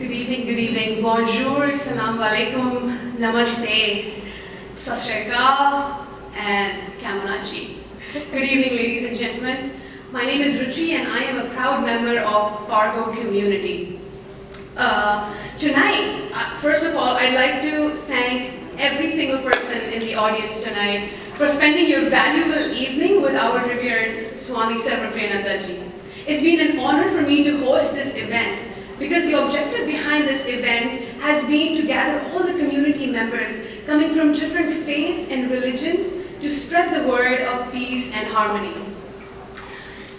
good evening, bonjour, salam alaikum, namaste, sat shri akal, and kamanachi. Good evening, ladies and gentlemen. My name is Ruchi and I am a proud member of Fargo community. Tonight, first of all, I'd like to thank every single person in the audience tonight for spending your valuable evening with our revered Swami Sarvapriyananda ji. It's been an honor for me to host this event because the objective behind this event has been to gather all the community members coming from different faiths and religions to spread the word of peace and harmony.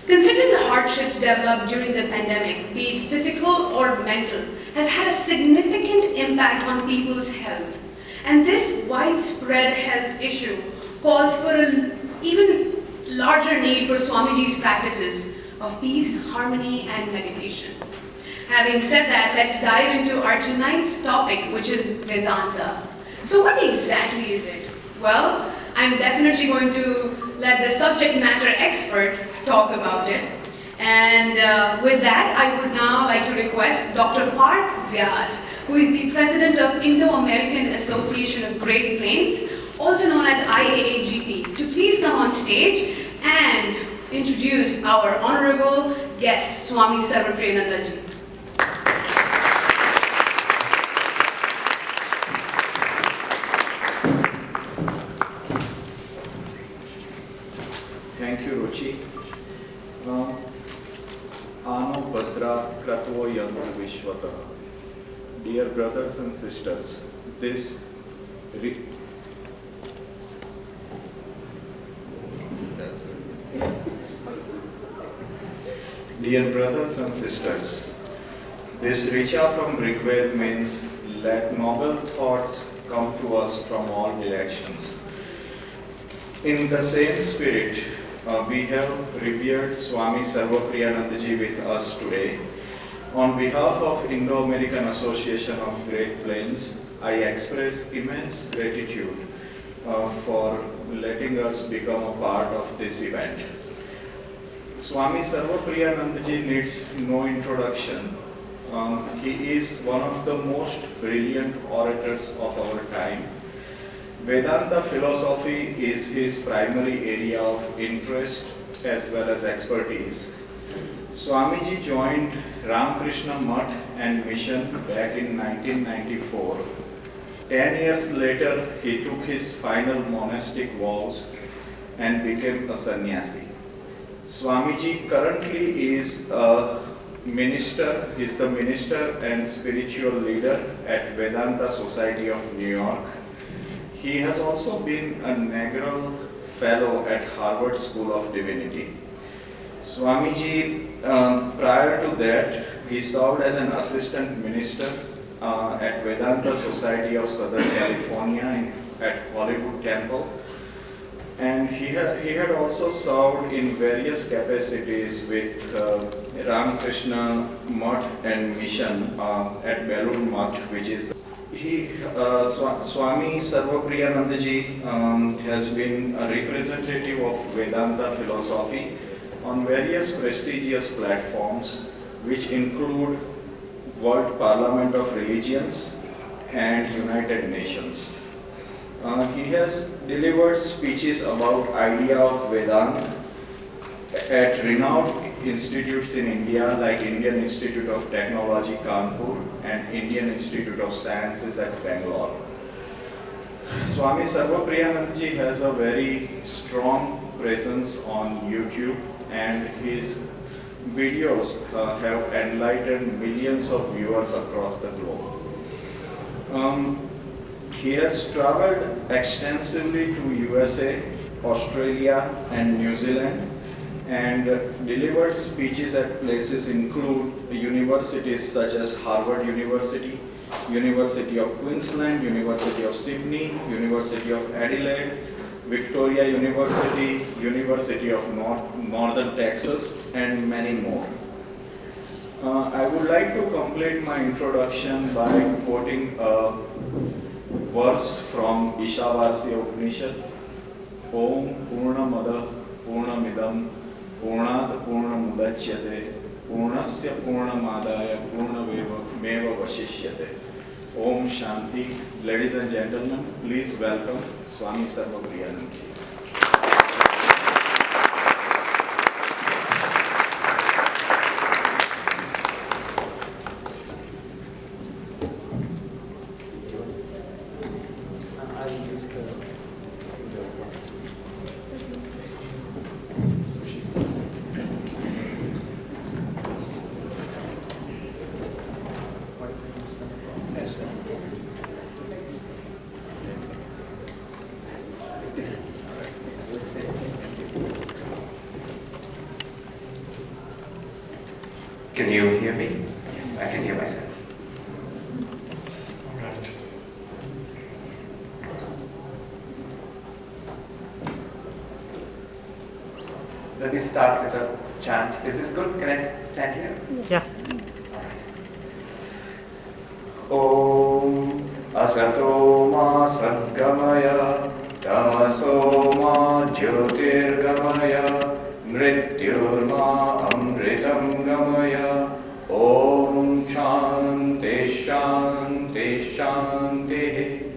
Considering the hardships developed during the pandemic, be it physical or mental, has had a significant impact on people's health. And this widespread health issue calls for an even larger need for Swamiji's practices of peace, harmony, and meditation. Having said that, let's dive into our tonight's topic, which is Vedanta. So what exactly is it? Well, I'm definitely going to let the subject matter expert talk about it. And with that, I would now like to request Dr. Parth Vyas, who is the president of Indo-American Association of Great Plains, also known as IAAGP, to please come on stage and introduce our honorable guest, Swami Sarvapriyananda ji. Thank you, Ruchi. Anu Bhadra Kratvo Yantu Vishwata. Dear brothers and sisters, Dear brothers and sisters, this Richa from Rigved means let noble thoughts come to us from all directions. In the same spirit, we have revered Swami Sarvapriyananda ji with us today. On behalf of Indo-American Association of Great Plains, I express immense gratitude for letting us become a part of this event. Swami Sarvapriyananda ji needs no introduction. He is one of the most brilliant orators of our time. Vedanta philosophy is his primary area of interest as well as expertise. Swamiji joined Ramakrishna Mutt and Mission back in 1994. 10 years later, he took his final monastic vows and became a sannyasi. Swamiji currently is a minister, is the minister and spiritual leader at Vedanta Society of New York. He has also been a inaugural fellow at Harvard School of Divinity. Swamiji, prior to that, he served as an assistant minister at Vedanta Society of Southern California at Hollywood Temple. And he had also served in various capacities with Ramakrishna Mutt and Mission at Belur Mutt, which is Swami Sarvapriyananda ji has been a representative of Vedanta philosophy on various prestigious platforms, which include World Parliament of Religions and United Nations. He has delivered speeches about idea of Vedanta at renowned institutes in India like Indian Institute of Technology, Kanpur, and Indian Institute of Sciences at Bangalore. Swami Sarvapriyananda ji has a very strong presence on YouTube, and his videos have enlightened millions of viewers across the globe. He has traveled extensively to USA, Australia, and New Zealand, and delivered speeches at places include universities such as Harvard University, University of Queensland, University of Sydney, University of Adelaide, Victoria University, University of Northern Texas, and many more. I would like to complete my introduction by quoting a verse from Ishavasya Upanishad. Om Purnamada Purnamidam Purnat Purnamudachyate पूर्णस्य पूर्णमादाय पूर्णमेव वशिष्यते. Om Shanti. Ladies and gentlemen, please welcome Swami Sarvapriyananda. Can you hear me? Yes, I can hear myself. All right. Let me start with a chant. Is this good? Can I stand here? Yes. Om Asato Ma Sadgamaya Tamaso Ma Jyotirgamaya Mrityurma Amritam Gamaya. Om Shanti Shanti Shanti.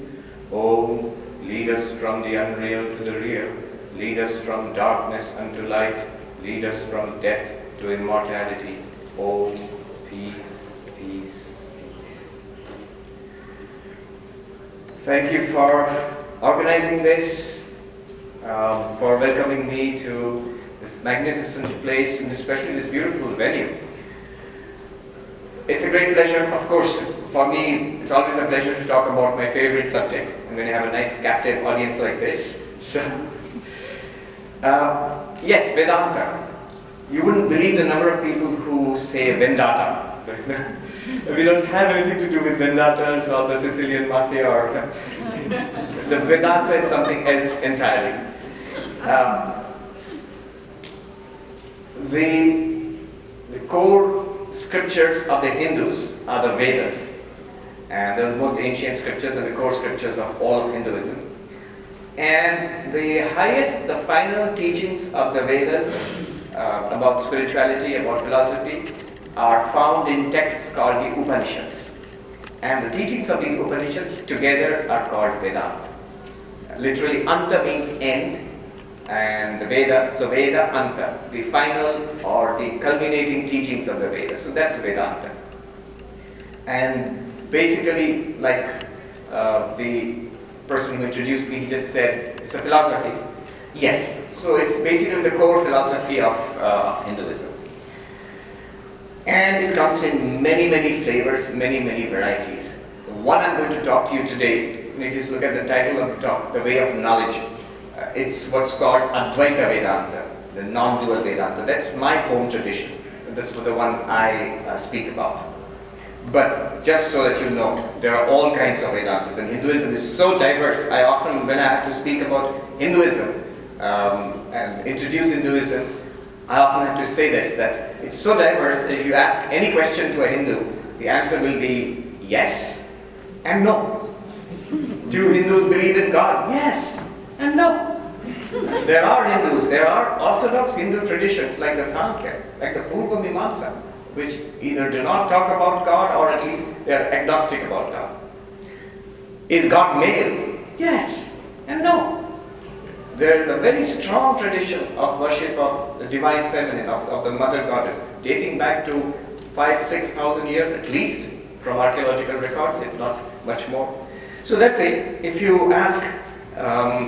Om, lead us from the unreal to the real. Lead us from darkness unto light. Lead us from death to immortality. Om, peace, peace, peace. Thank you for organizing this, for welcoming me to this magnificent place and especially this beautiful venue. It's a great pleasure, of course, for me it's always a pleasure to talk about my favorite subject. I'm going to have a nice captive audience like this. Yes, Vedanta. You wouldn't believe the number of people who say Vendata. We don't have anything to do with Vendatas or the Sicilian mafia or the Vedanta is something else entirely. The core scriptures of the Hindus are the Vedas, and they're the most ancient scriptures and the core scriptures of all of Hinduism. And the highest, the final teachings of the Vedas about spirituality, about philosophy, are found in texts called the Upanishads. And the teachings of these Upanishads together are called Vedanta. Literally, Anta means end, and the Veda, so Veda, Anta, the final or the culminating teachings of the Vedas. So that's Vedanta. And basically, like the person who introduced me, he just said, it's a philosophy. Yes, so it's basically the core philosophy of Hinduism. And it comes in many, many flavors, many, many varieties. The one I'm going to talk to you today, and if you look at the title of the talk, The Way of Knowledge, it's what's called Advaita Vedanta, the non-dual Vedanta. That's my home tradition. That's the one I speak about. But just so that you know, there are all kinds of Vedantas, and Hinduism is so diverse. I often, when I have to speak about Hinduism and introduce Hinduism, I often have to say this, that it's so diverse that if you ask any question to a Hindu, the answer will be yes and no. Do Hindus believe in God? Yes and no. There are Hindus, there are orthodox Hindu traditions like the Sankhya, like the Purva Mimamsa, which either do not talk about God or at least they are agnostic about God. Is God male? Yes and no. There is a very strong tradition of worship of the divine feminine, of the mother goddess, dating back to 5,000-6,000 years at least from archaeological records, if not much more. So that way, if you ask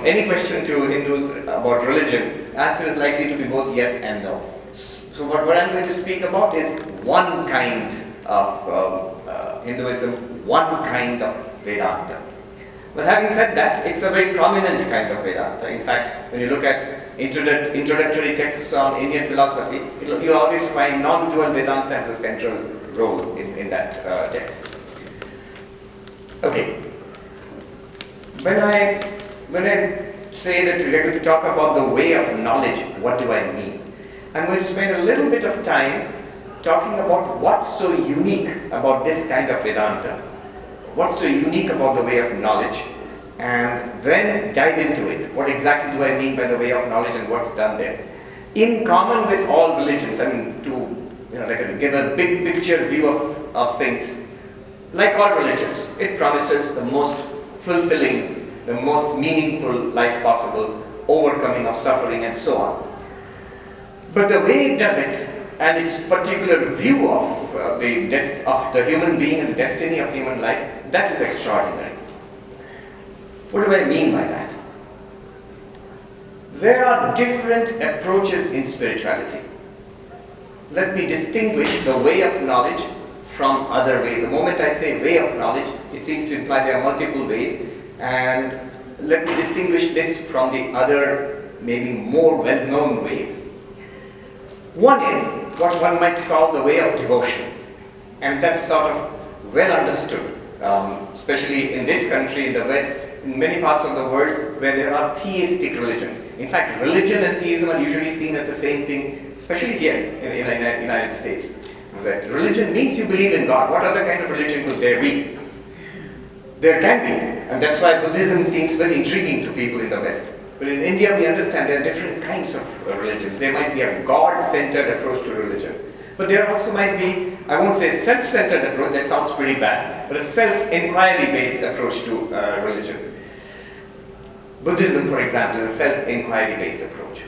any question to Hindus about religion, the answer is likely to be both yes and no. So what I'm going to speak about is one kind of Hinduism, one kind of Vedanta. But having said that, it's a very prominent kind of Vedanta. In fact, when you look at introductory texts on Indian philosophy, you always find non-dual Vedanta as a central role in that text. Okay. When I say that we're going to talk about the way of knowledge, what do I mean? I'm going to spend a little bit of time talking about what's so unique about this kind of Vedanta. What's so unique about the way of knowledge, and then dive into it. What exactly do I mean by the way of knowledge and what's done there? In common with all religions, I mean, to give a big picture view of things. Like all religions, it promises the most fulfilling, the most meaningful life possible, overcoming of suffering and so on. But the way it does it, and its particular view of the human being and the destiny of human life, that is extraordinary. What do I mean by that? There are different approaches in spirituality. Let me distinguish the way of knowledge from other ways. The moment I say way of knowledge, it seems to imply there are multiple ways, and let me distinguish this from the other, maybe more well-known ways. One is what one might call the way of devotion, and that's sort of well understood, especially in this country, in the West, in many parts of the world where there are theistic religions. In fact, religion and theism are usually seen as the same thing, especially here in the United States. That religion means you believe in God. What other kind of religion could there be? There can be, and that's why Buddhism seems very intriguing to people in the West. But in India, we understand there are different kinds of religions. There might be a God-centered approach to religion. But there also might be, I won't say self-centered approach, that sounds pretty bad, but a self-inquiry-based approach to religion. Buddhism, for example, is a self-inquiry-based approach.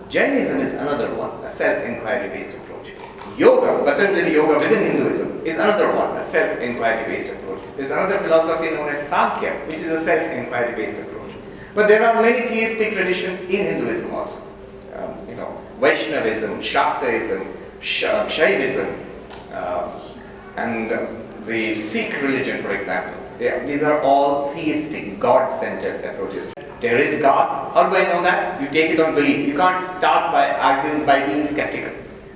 Jainism is another one, a self-inquiry-based approach. Yoga, Patanjali Yoga within Hinduism, is another one, a self-inquiry-based approach. There's another philosophy known as Sankhya, which is a self-inquiry-based approach. But there are many theistic traditions in Hinduism also. Vaishnavism, Shaktaism, Shaivism, and the Sikh religion, for example. These are all theistic, God-centered approaches. There is God. How do I know that? You take it on belief. You can't start by arguing, by being skeptical.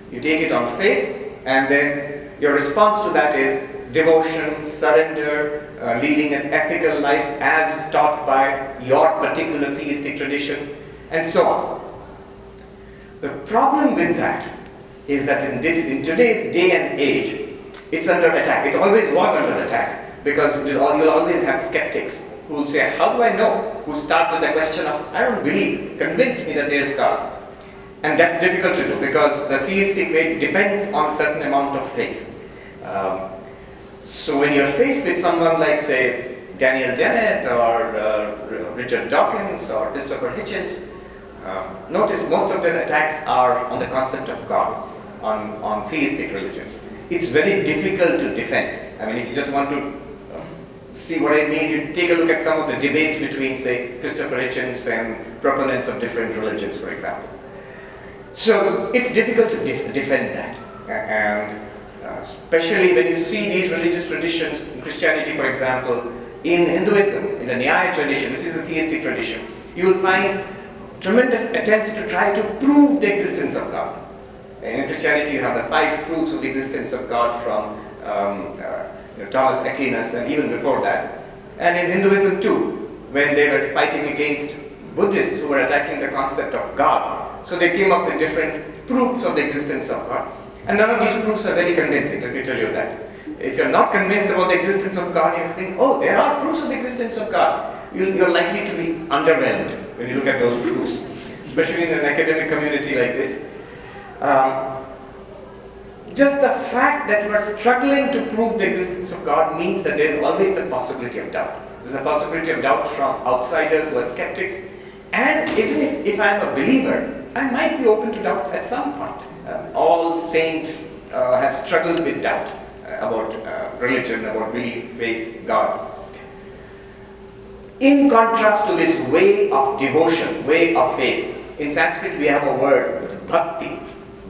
You take it on faith, and then your response to that is devotion, surrender, leading an ethical life as taught by your particular theistic tradition, and so on. The problem with that is that in today's day and age, it's under attack. It always was under attack, because you'll always have skeptics who will say, how do I know? Who start with the question of, I don't believe, convince me that there is God. And that's difficult to do, because the theistic way depends on a certain amount of faith. So when you're faced with someone like, say, Daniel Dennett or Richard Dawkins or Christopher Hitchens, notice most of their attacks are on the concept of God, on theistic religions. It's very difficult to defend. I mean, if you just want to see what I mean, you take a look at some of the debates between, say, Christopher Hitchens and proponents of different religions, for example. So it's difficult to defend that. And especially when you see these religious traditions, in Christianity, for example, in Hinduism, in the Nyaya tradition, which is a theistic tradition, you will find tremendous attempts to try to prove the existence of God. In Christianity, you have the 5 proofs of the existence of God from Thomas Aquinas, and even before that. And in Hinduism too, when they were fighting against Buddhists who were attacking the concept of God, so they came up with different proofs of the existence of God. And none of these proofs are very convincing, let me tell you that. If you're not convinced about the existence of God, you think, oh, there are proofs of the existence of God. You're likely to be underwhelmed when you look at those proofs, especially in an academic community like this. Just the fact that you are struggling to prove the existence of God means that there is always the possibility of doubt. There's a possibility of doubt from outsiders who are skeptics. And even if I'm a believer, I might be open to doubt at some point. All saints have struggled with doubt about religion, about belief, faith, God. In contrast to this way of devotion, way of faith, in Sanskrit we have a word, bhakti,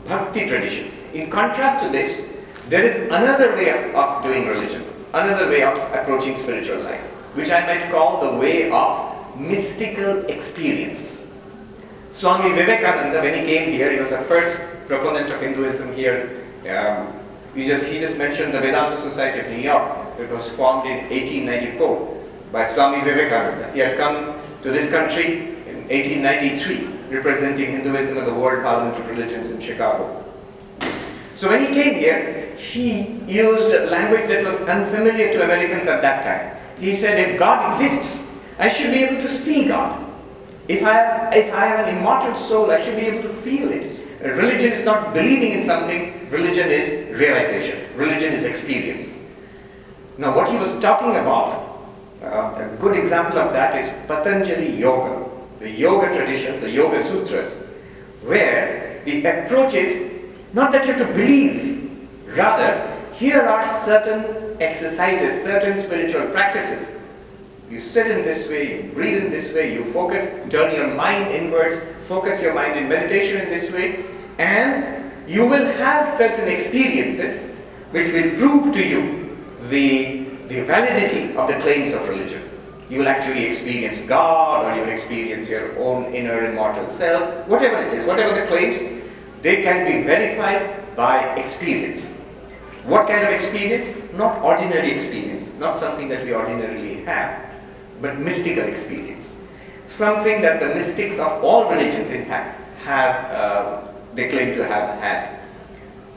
bhakti traditions. In contrast to this, there is another way of doing religion, another way of approaching spiritual life, which I might call the way of mystical experience. Swami Vivekananda, when he came here, he was the first proponent of Hinduism here. He just mentioned the Vedanta Society of New York. It was formed in 1894 by Swami Vivekananda. He had come to this country in 1893, representing Hinduism at the World Parliament of Religions in Chicago. So when he came here, he used language that was unfamiliar to Americans at that time. He said, if God exists, I should be able to see God. If I have an immortal soul, I should be able to feel it. Religion Religion is not believing in something, religion is realization, religion is experience. Now what he was talking about, a good example of that is Patanjali Yoga, the yoga traditions, the Yoga Sutras, where the approach is not that you have to believe, rather, here are certain exercises, certain spiritual practices. You sit in this way, you breathe in this way, you focus, turn your mind inwards, focus your mind in meditation in this way, and you will have certain experiences which will prove to you the validity of the claims of religion. You will actually experience God, or you will experience your own inner immortal self, whatever it is, whatever the claims, they can be verified by experience. What kind of experience? Not ordinary experience, not something that we ordinarily have, but mystical experience. Something that the mystics of all religions, in fact, have, they claim to have had.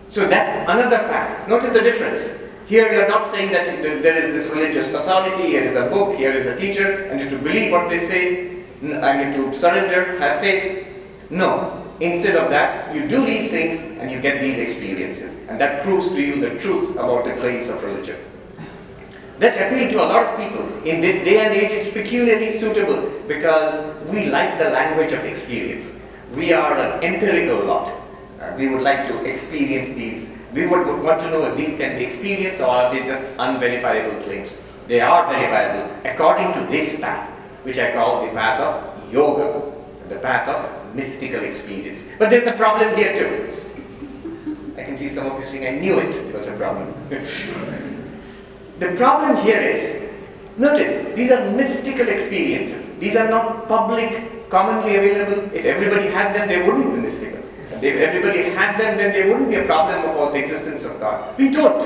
So that's another path. Notice the difference. Here you are not saying that there is this religious authority, here is a book, here is a teacher, and you have to believe what they say, I need to surrender, have faith. No. Instead of that, you do these things and you get these experiences. And that proves to you the truth about the claims of religion. That appeals to a lot of people. In this day and age, it's peculiarly suitable because we like the language of experience. We are an empirical lot. We would like to experience these. We would want to know if these can be experienced or are they just unverifiable claims. They are verifiable according to this path, which I call the path of yoga, the path of mystical experience. But there's a problem here too. I can see some of you saying, I knew it was a problem. The problem here is, notice, these are mystical experiences. These are not public, commonly available. If everybody had them, they wouldn't be mystical. If everybody had them, then there wouldn't be a problem about the existence of God. We don't.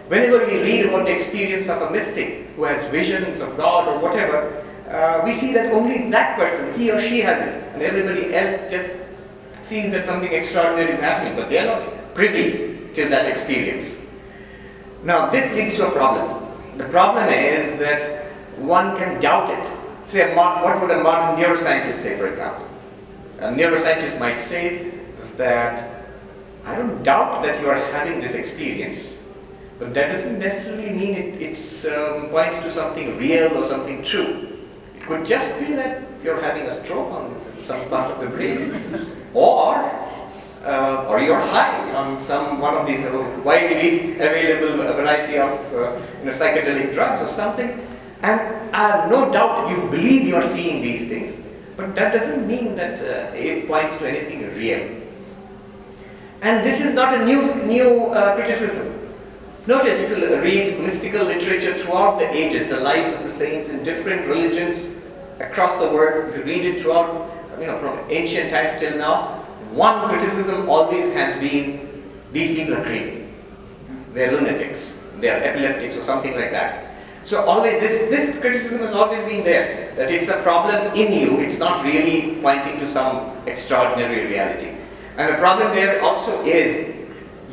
Whenever we read about the experience of a mystic who has visions of God or whatever, we see that only that person, he or she has it, and everybody else just sees that something extraordinary is happening, but they are not privy to that experience. Now, this leads to a problem. The problem is that one can doubt it. Say, what would a modern neuroscientist say, for example? A neuroscientist might say that, I don't doubt that you are having this experience, but that doesn't necessarily mean it points to something real or something true. It could just be that you're having a stroke on some part of the brain, or you're high on one of these widely available variety of psychedelic drugs or something, and no doubt you believe you're seeing these things, but that doesn't mean that it points to anything real. And this is not a new criticism. Notice, if you read mystical literature throughout the ages, the lives of the saints in different religions across the world, if you read it throughout, from ancient times till now, one criticism always has been, these people are crazy. They're lunatics, they're epileptics or something like that. So always, this criticism has always been there, that it's a problem in you, it's not really pointing to some extraordinary reality. And the problem there also is,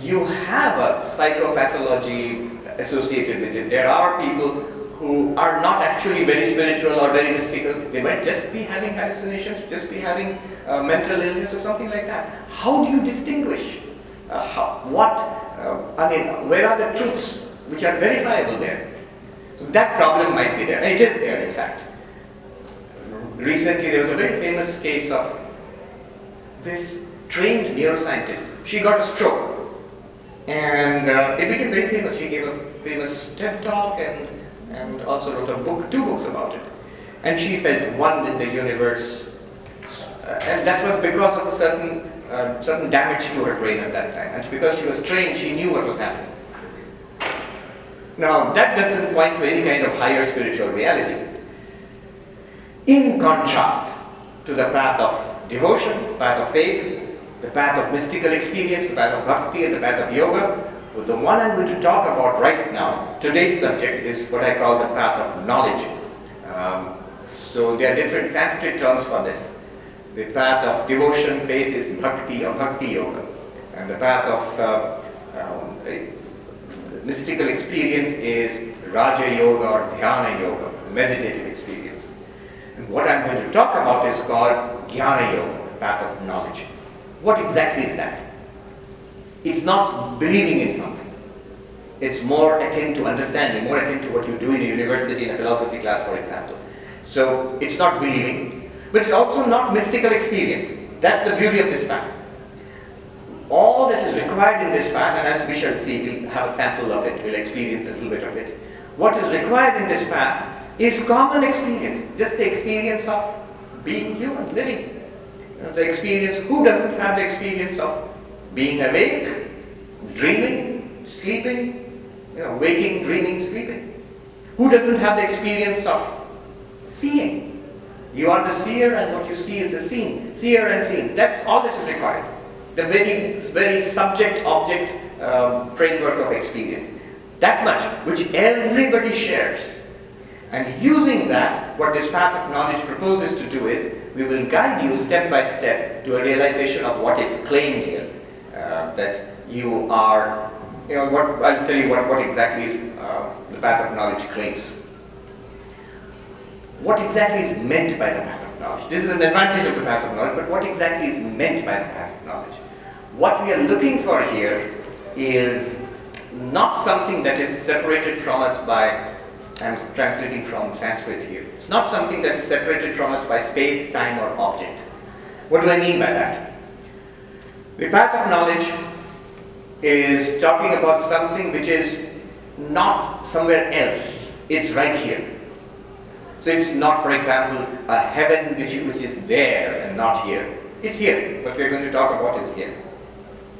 you have a psychopathology associated with it. There are people who are not actually very spiritual or very mystical. They might just be having hallucinations, just be having mental illness or something like that. How do you distinguish? Where are the truths which are verifiable there? So that problem might be there, and it is there in fact. Recently there was a very famous case of this trained neuroscientist. She got a stroke. And it became very famous. She gave a famous TED talk and also wrote two books about it. And she felt one with the universe. And that was because of a certain damage to her brain at that time. And because she was trained, she knew what was happening. Now, that doesn't point to any kind of higher spiritual reality. In contrast to the path of devotion, path of faith, the path of mystical experience, the path of bhakti, and the path of yoga, well, the one I'm going to talk about right now, today's subject, is what I call the path of knowledge. So there are different Sanskrit terms for this. The path of devotion, faith is bhakti or bhakti yoga. And the path of mystical experience is raja yoga or dhyana yoga, meditative experience. And what I'm going to talk about is called jnana yoga, the path of knowledge. What exactly is that? It's not believing in something. It's more akin to understanding, more akin to what you do in a university, in a philosophy class, for example. So it's not believing, but it's also not mystical experience. That's the beauty of this path. All that is required in this path, and as we shall see, we'll have a sample of it, we'll experience a little bit of it. What is required in this path is common experience, just the experience of being human, living. The experience, who doesn't have the experience of being awake, dreaming, sleeping, waking, dreaming, sleeping? Who doesn't have the experience of seeing? You are the seer, and what you see is the seen. Seer and seen. That's all that is required. The very subject-object framework of experience. That much, which everybody shares. And using that, what this path of knowledge proposes to do is, we will guide you step by step to a realization of what is claimed here. That you are, I'll tell you what exactly is the path of knowledge claims. What exactly is meant by the path of knowledge? This is an advantage of the path of knowledge, but what exactly is meant by the path of knowledge? What we are looking for here is not something that is separated from us by, I'm translating from Sanskrit here. It's not something that is separated from us by space, time, or object. What do I mean by that? The path of knowledge is talking about something which is not somewhere else. It's right here. So it's not, for example, a heaven which is there and not here. It's here. What we're going to talk about is here.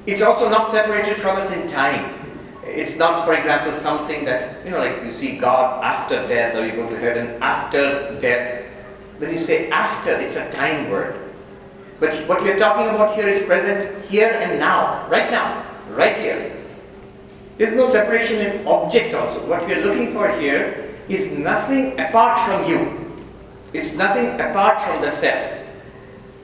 It's also not separated from us in time. It's not, for example, something that, like you see God after death, or you go to heaven after death. When you say after, it's a time word. But what we're talking about here is present here and now, right here. There's no separation in object also. What we're looking for here is nothing apart from you. It's nothing apart from the self.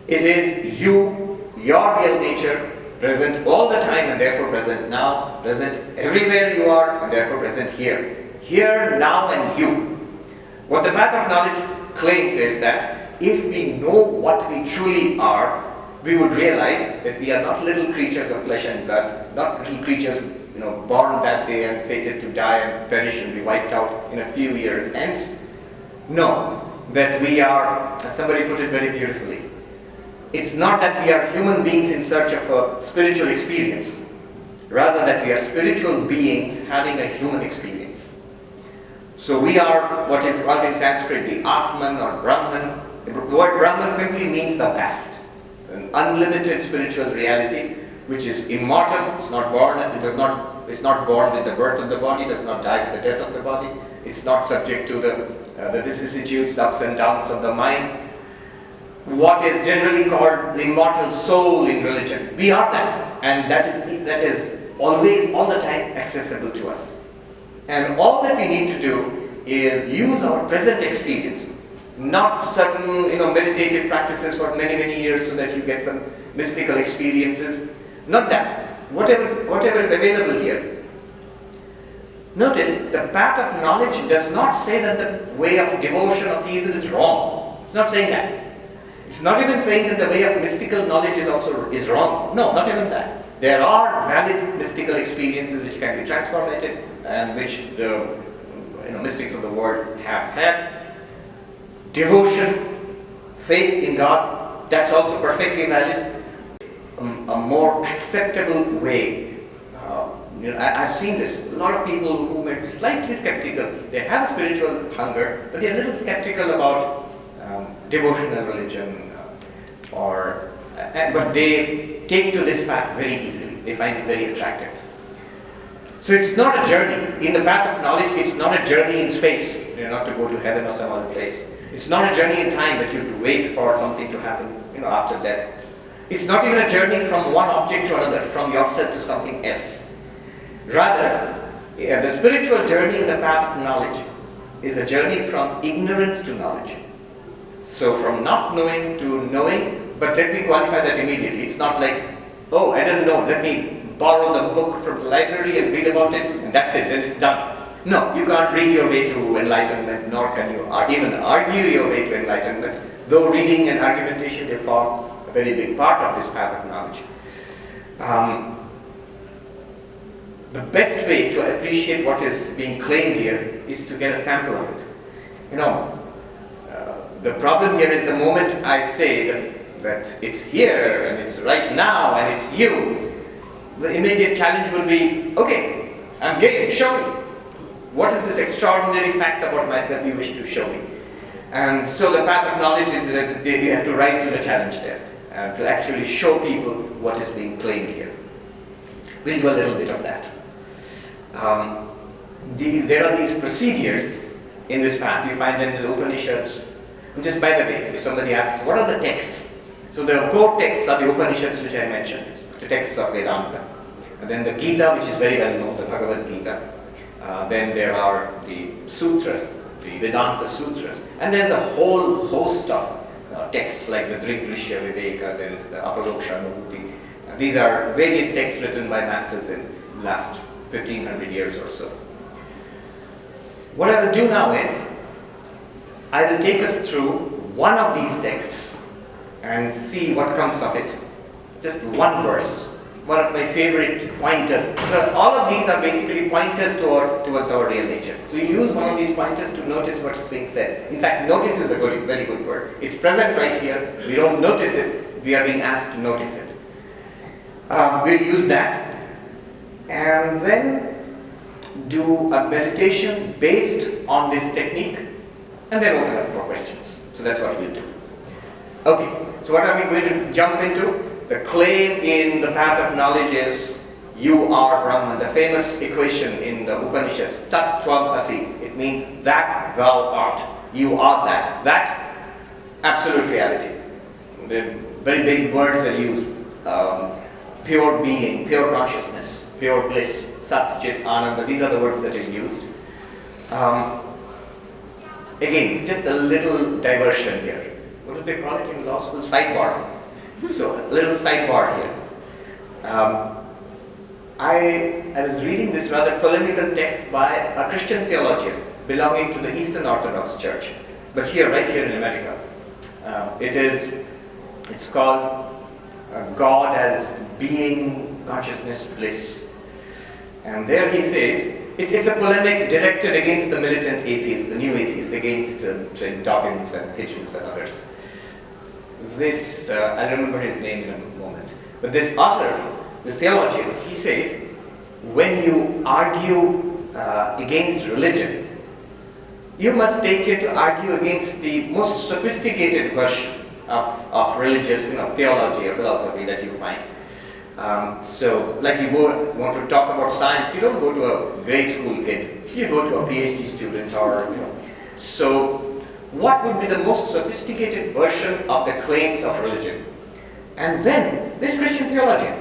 It is you, your real nature, present all the time and therefore present now, present everywhere you are and therefore present here. Here, now, and you. What the path of knowledge claims is that if we know what we truly are, we would realize that we are not little creatures of flesh and blood, not little creatures born that day and fated to die and perish and be wiped out in a few years hence. No, that we are, as somebody put it very beautifully, it's not that we are human beings in search of a spiritual experience, rather that we are spiritual beings having a human experience. So we are what is called in Sanskrit the Atman or Brahman. The word Brahman simply means the vast, an unlimited spiritual reality which is immortal. It's not born. It's not born with the birth of the body. Does not die with the death of the body. It's not subject to the vicissitudes, the ups and downs of the mind. What is generally called the immortal soul in religion. We are that, and that is always, all the time accessible to us. And all that we need to do is use our present experience, not certain meditative practices for many, many years so that you get some mystical experiences. Not that. Whatever is available here. Notice, the path of knowledge does not say that the way of devotion or theism is wrong. It's not saying that. It's not even saying that the way of mystical knowledge is wrong. No, not even that. There are valid mystical experiences which can be transformative and which the mystics of the world have had. Devotion, faith in God, that's also perfectly valid. A more acceptable way. I've seen this. A lot of people who may be slightly skeptical, they have a spiritual hunger, but they're a little skeptical about devotional religion, but they take to this path very easily. They find it very attractive. So it's not a journey. In the path of knowledge, it's not a journey in space. You're not to go to heaven or some other place. It's not a journey in time that you have to wait for something to happen, after death. It's not even a journey from one object to another, from yourself to something else. Rather, the spiritual journey in the path of knowledge is a journey from ignorance to knowledge. So from not knowing to knowing, but let me qualify that immediately. It's not like, oh, I don't know, let me borrow the book from the library and read about it, and that's it, then it's done. No, you can't read your way to enlightenment, nor can you even argue your way to enlightenment, though reading and argumentation, they form a very big part of this path of knowledge. the best way to appreciate what is being claimed here is to get a sample of it. The problem here is the moment I say that it's here and it's right now and it's you, the immediate challenge would be, okay, I'm game, show me. What is this extraordinary fact about myself you wish to show me? And so the path of knowledge, you have to rise to the challenge there, to actually show people what is being claimed here. We'll do a little bit of that. There are these procedures in this path. You find them in the Upanishads. And just by the way, if somebody asks, what are the texts? So the core texts are the Upanishads, which I mentioned, the texts of Vedanta. And then the Gita, which is very well known, the Bhagavad Gita. Then there are the sutras, the Vedanta sutras. And there's a whole host of texts like the Drigdrishya Viveka, there is the Aparoksha Anubhuti. These are various texts written by masters in the last 1500 years or so. What I will do now is, I will take us through one of these texts and see what comes of it. Just one verse, one of my favorite pointers. All of these are basically pointers towards our real nature. So you use one of these pointers to notice what is being said. In fact, notice is a very good word. It's present right here. We don't notice it. We are being asked to notice it. We'll use that and then do a meditation based on this technique and then open up for questions. So that's what we'll do. Okay, so what are we going to jump into? The claim in the path of knowledge is you are Brahman, the famous equation in the Upanishads, Tat Tvam Asi. It means that thou art. You are that. That absolute reality. The very big words are used. Pure being, pure consciousness, pure bliss, Sat, Chit, Ananda. These are the words that are used. Again, just a little diversion here. What do they call it in law school? Sidebar. So, a little sidebar here. I was reading this rather polemical text by a Christian theologian belonging to the Eastern Orthodox Church, but right here in America. It's called God as Being, Consciousness, Bliss. And there he says, it's a polemic directed against the militant atheists, the new atheists, against say, Dawkins and Hitchens and others. I'll remember his name in a moment. But this author, this theologian, he says, when you argue against religion, you must take care to argue against the most sophisticated version of religious theology or philosophy that you find. So, like you want to talk about science, you don't go to a grade school kid, you go to a PhD student So, what would be the most sophisticated version of the claims of religion? And then, this Christian theologian,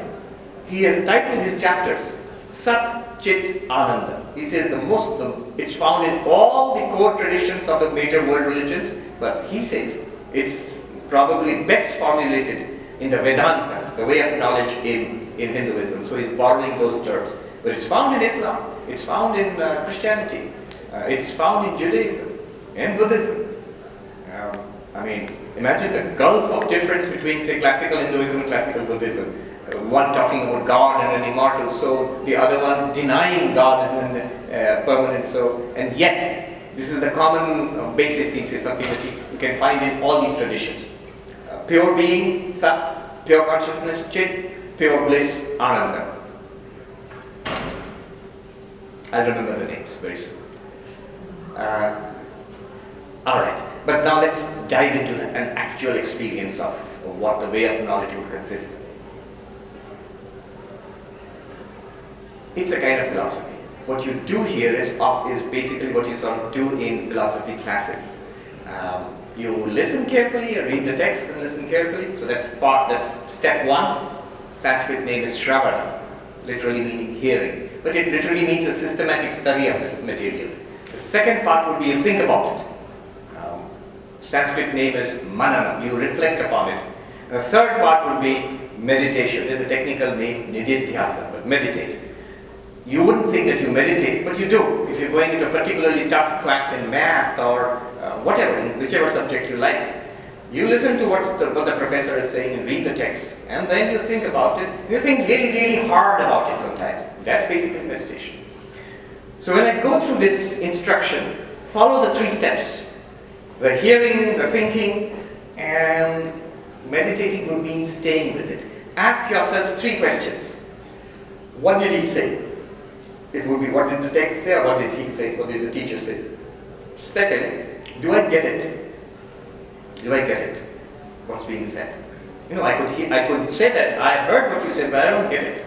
he has titled his chapters, Sat, Chit, Ananda. He says it's found in all the core traditions of the major world religions, but he says it's probably best formulated in the Vedanta, the way of knowledge in Hinduism. So he's borrowing those terms. But it's found in Islam, it's found in Christianity, it's found in Judaism and Buddhism. Imagine the gulf of difference between, say, classical Hinduism and classical Buddhism. One talking about God and an immortal soul, the other one denying God and a permanent soul. And yet, this is the common basis, he says, something that you can find in all these traditions. Pure being, Sat, pure consciousness, Chit, pure bliss, Ananda. I'll remember the names very soon. Alright, but now let's dive into an actual experience of what the way of knowledge would consist. It's a kind of philosophy. What you do here is basically what you sort of do in philosophy classes. You listen carefully, read the text and listen carefully. So that's step one. Sanskrit name is Shravana, literally meaning hearing. But it literally means a systematic study of this material. The second part would be you think about it. Sanskrit name is Manana, you reflect upon it. The third part would be meditation. There's a technical name, Nididhyasa, but meditate. You wouldn't think that you meditate, but you do. If you're going into a particularly tough class in math or whatever, in whichever subject you like, You listen to what the professor is saying and read the text, and then you think about it. You think really, really hard about it sometimes. That's basically meditation. So when I go through this instruction, follow the 3 steps. The hearing, the thinking, and meditating would mean staying with it. Ask yourself 3 questions. What did he say? It would be, what did the text say, or what did he say, what did the teacher say? Second, do I get it? Do I get it? What's being said? I could say that I heard what you said, but I don't get it.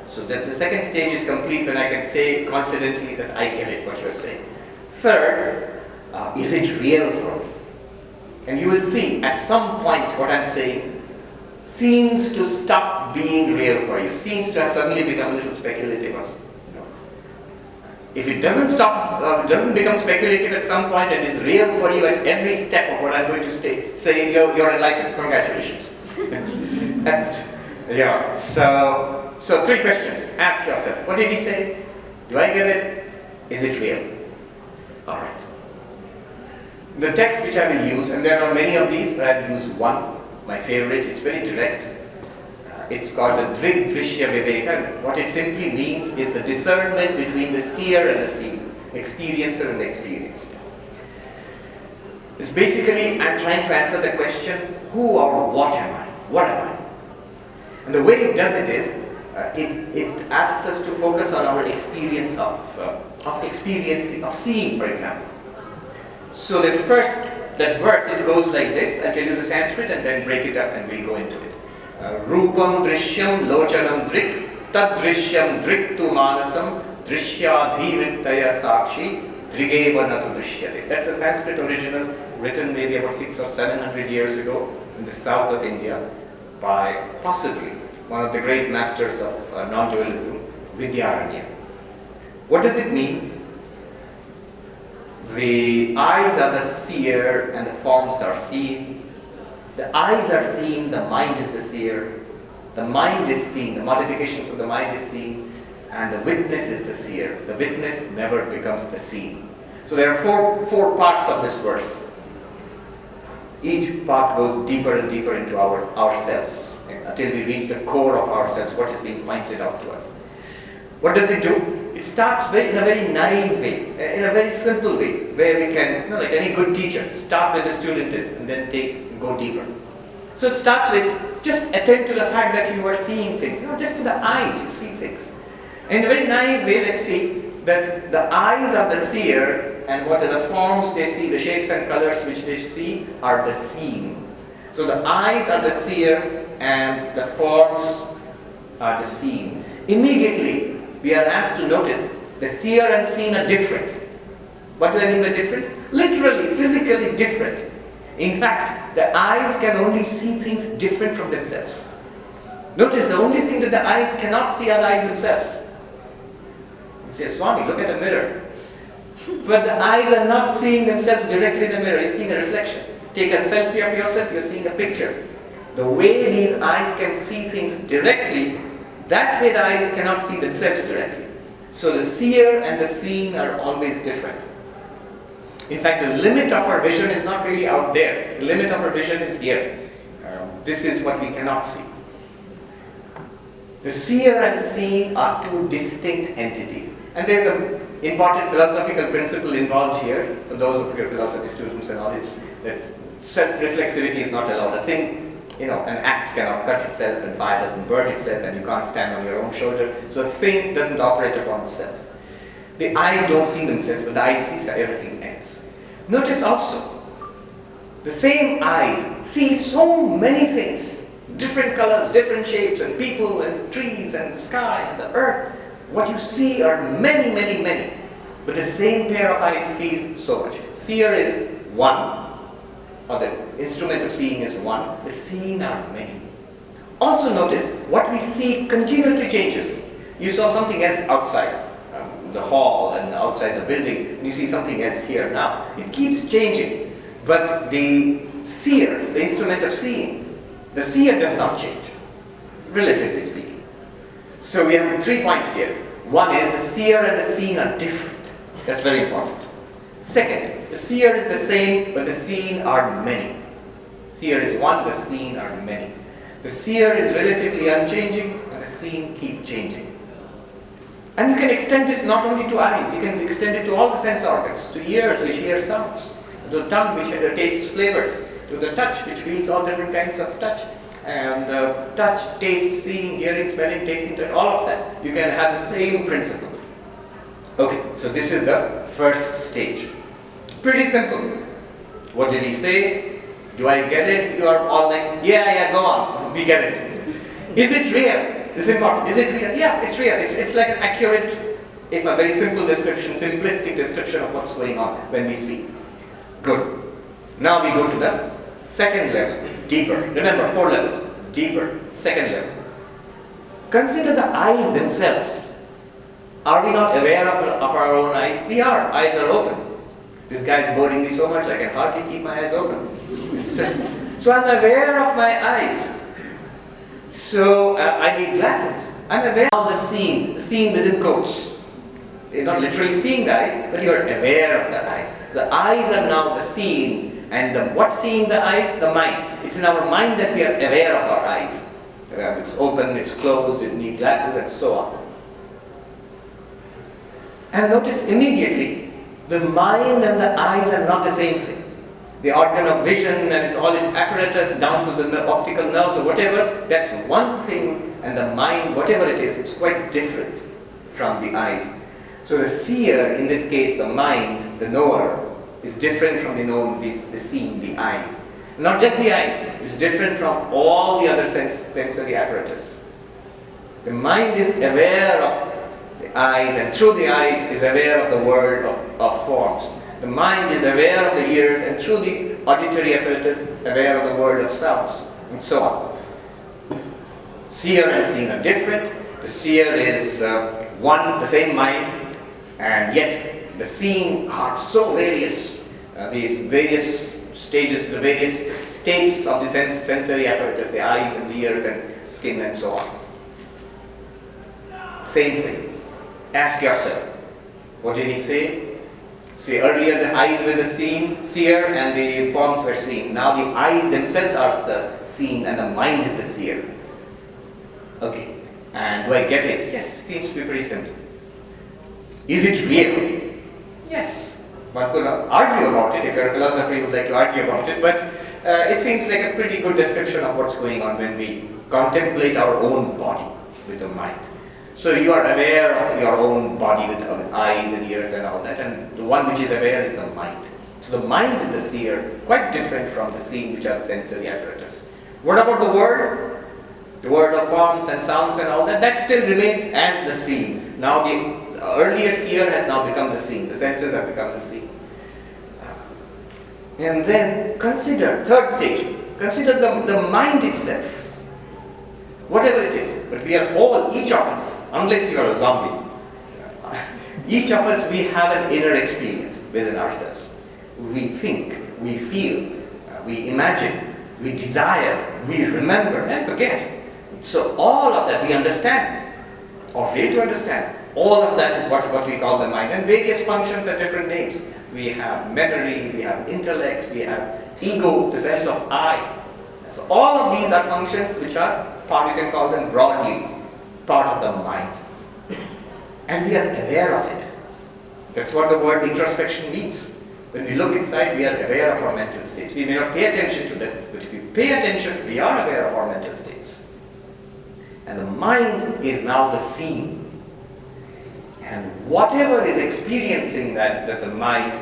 So that the second stage is complete when I can say confidently that I get it, what you're saying. Third, is it real for me? And you will see at some point what I'm saying seems to stop being real for you, seems to have suddenly become a little speculative. If it doesn't become speculative at some point and is real for you at every step of what I'm going to say, you're enlightened. Congratulations. Yeah. So 3 questions. Ask yourself, what did he say? Do I get it? Is it real? All right. The text which I will use, and there are many of these, but I'll use one, my favorite. It's very direct. It's called the Drig Drishya Viveka. What it simply means is the discernment between the seer and the seen, experiencer and the experienced. It's basically, I'm trying to answer the question, who or what am I? What am I? And the way it does it is, it asks us to focus on our experience of experiencing, of seeing, for example. So that verse, it goes like this. I'll tell you the Sanskrit and then break it up and we'll go into it. Rupam drishyam lochanam drik, tad drishyam drik tu manasam, drishyadhivrittaya sakshi, drigeva natu drishyate. That's a Sanskrit original, written maybe about 600 or 700 years ago in the south of India by possibly one of the great masters of non-dualism, Vidyaranya. What does it mean? The eyes are the seer and the forms are seen. The eyes are seen, the mind is the seer. The mind is seen, the modifications of the mind is seen, and the witness is the seer. The witness never becomes the seen. So there are four parts of this verse. Each part goes deeper and deeper into ourselves, until we reach the core of ourselves, what is being pointed out to us. What does it do? It starts in a very naive way, in a very simple way, where we can, like any good teacher, start where the student is and then go deeper. So it starts with, just attend to the fact that you are seeing things. Just with the eyes you see things. In a very naive way, let's see that the eyes of the seer and what are the forms they see, the shapes and colors which they see are the seen. So the eyes are the seer and the forms are the seen. Immediately, we are asked to notice the seer and seen are different. What do I mean by different? Literally, physically different. In fact, the eyes can only see things different from themselves. Notice the only thing that the eyes cannot see are the eyes themselves. You say, Swami, look at a mirror. But the eyes are not seeing themselves directly in the mirror, you're seeing a reflection. Take a selfie of yourself, you're seeing a picture. The way these eyes can see things directly, that way the eyes cannot see themselves directly. So the seer and the seen are always different. In fact, the limit of our vision is not really out there. The limit of our vision is here. This is what we cannot see. The seer and seen are two distinct entities. And there's an important philosophical principle involved here. For those of your philosophy students and all, it's that self-reflexivity is not allowed. A thing, an axe cannot cut itself and fire doesn't burn itself and you can't stand on your own shoulder. So a thing doesn't operate upon itself. The eyes don't see themselves, but the eyes see everything else. Notice also, the same eyes see so many things, different colors, different shapes, and people, and trees, and the sky, and the earth. What you see are many, many, many. But the same pair of eyes sees so much. Seer is one, or the instrument of seeing is one. The seen are many. Also notice, what we see continuously changes. You saw something else outside the hall and outside the building, and you see something else here now. It keeps changing. But the seer, the instrument of seeing, the seer does not change, relatively speaking. So we have 3 points here. One is the seer and the seen are different. That's very important. Second, the seer is the same, but the seen are many. Seer is one, the seen are many. The seer is relatively unchanging, and the seen keep changing. And you can extend this not only to eyes, you can extend it to all the sense organs, to ears which hear sounds, to the tongue which tastes flavors, to the touch which feels all different kinds of touch. And touch, taste, seeing, hearing, smelling, tasting, all of that. You can have the same principle. Okay, so this is the first stage. Pretty simple. What did he say? Do I get it? You are all like, yeah, go on. We get it. Is it real? This is important. Is it real? Yeah, it's real. It's like an accurate, if a very simple description, simplistic description of what's going on when we see. Good. Now we go to the second level, deeper. Remember, 4 levels. Deeper, second level. Consider the eyes themselves. Are we not aware of our own eyes? We are. Eyes are open. This guy is boring me so much I can hardly keep my eyes open. So I'm aware of my eyes. So I need glasses. I'm aware of the seeing within quotes. You're not literally seeing the eyes, but you're aware of the eyes. The eyes are now the seeing, and what's seeing the eyes? The mind. It's in our mind that we are aware of our eyes. It's open, it's closed, it needs glasses, and so on. And notice immediately, the mind and the eyes are not the same thing. The organ of vision and all its apparatus down to the optical nerves or whatever, that's one thing, and the mind, whatever it is, it's quite different from the eyes. So the seer, in this case the mind, the knower, is different from the known, the seeing, the eyes. Not just the eyes, it's different from all the other sensory apparatus. The mind is aware of the eyes, and through the eyes is aware of the world of forms. The mind is aware of the ears, and through the auditory apparatus, aware of the world of sounds, and so on. Seer and seeing are different. The seer is one, the same mind, and yet the seeing are so various. These various stages, the various states of the sensory apparatus, the eyes and the ears and skin and so on. Same thing. Ask yourself, what did he say? See, earlier the eyes were the seer and the forms were seen. Now the eyes themselves are the seen and the mind is the seer. Okay, and do I get it? Yes, it seems to be pretty simple. Is it real? Yes. One could argue about it, if you're a philosopher you would like to argue about it, but it seems like a pretty good description of what's going on when we contemplate our own body with the mind. So you are aware of your own body with eyes and ears and all that, and the one which is aware is the mind. So the mind is the seer, quite different from the seeing, which are the sensory apparatus. What about the world? The world of forms and sounds and all that, that still remains as the seeing. Now the earlier seer has now become the seeing, the senses have become the seeing. And then consider, third stage, consider the mind itself. Whatever it is, but we are all, each of us, unless you are a zombie, each of us, we have an inner experience within ourselves. We think, we feel, we imagine, we desire, we remember and forget. So all of that we understand or fail to understand. All of that is what we call the mind, and various functions have different names. We have memory, we have intellect, we have ego, the sense of I. So all of these are functions which are part, you can call them broadly, part of the mind. And we are aware of it. That's what the word introspection means. When we look inside, we are aware of our mental states. We may not pay attention to that, but if we pay attention, we are aware of our mental states. And the mind is now the seeing. And whatever is experiencing that the mind,